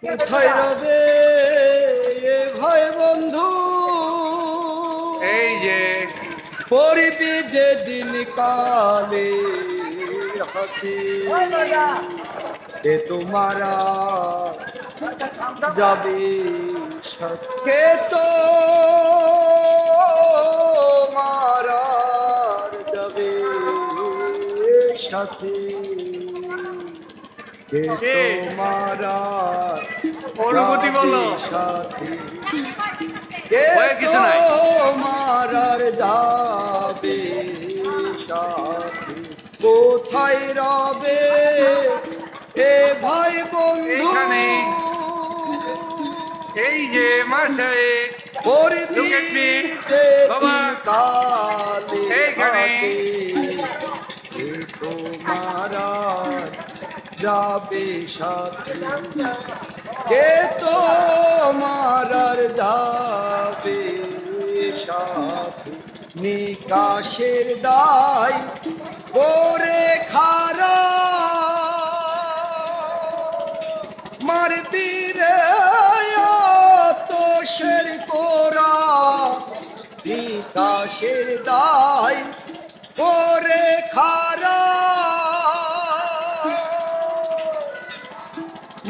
কোথায় রবে এ ভাই বন্ধু, এই যে পড়বি যেদিন কালে হাতে এ তোমারা যাবে সকে তো মারা যাবে সাথে কে তোমারা অনুভূতি বলো সাথে ভয়ের কিছু নাই। মারার যাবে সাথে কোথায় রবে এ ভাই বন্ধু, এইখানে এই যে মাসায় পড়বি Look at me. বাবা। যেদিন কালে এইখানে। হাতে কে তোমারা যাবে সাথে কে তোমারার যাবে সাথে নিকাশের দায় করে খারা মারবি রে তোষের কোরা নিকাশের দায় করে খারা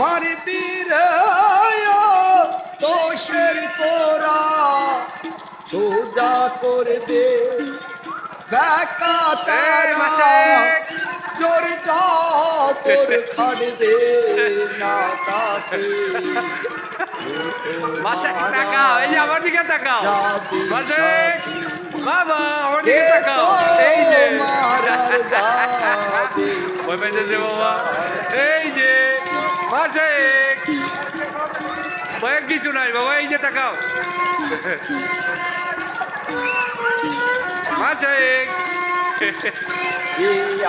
মারবি রে তোষের কোরা সোজা করবে বেকা তারা জোর তোর খাড়বে না তাকে মাসায় তাকাও, এই যে আমার দিকে তাকাও মাসায় বাবা, আমার দিকে তাকাও। এই যে ভয় পাইতেছে বাবা, এই যে মাসায় ভয়ের কিছু নাই বাবা, এই যে তাকাও মাসায়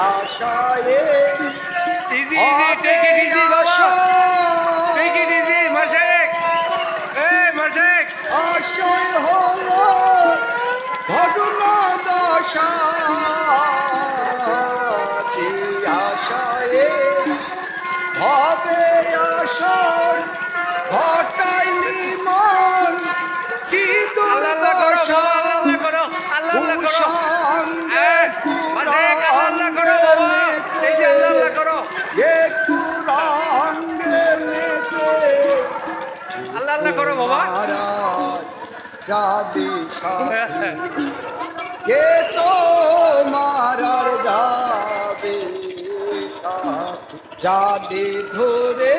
আশায় easy easy take it easy বাবা, টেক ইট ইজি মাসায় এই মাসায় আশায় হলো ঘটনা দশা আশায় হবে আসর ঘটাইলি মন কি আল্লাহ করো দুর্দশা আল্লাহ করো আল্লাহ করো সঙ্গে মাসায় আল্লাহ করো বাবা, এই যে আল্লাহ করো আল্লাহ করো বাবা। যাবে সাথে কে তো মারার যাবে সাথে যাবে ধরে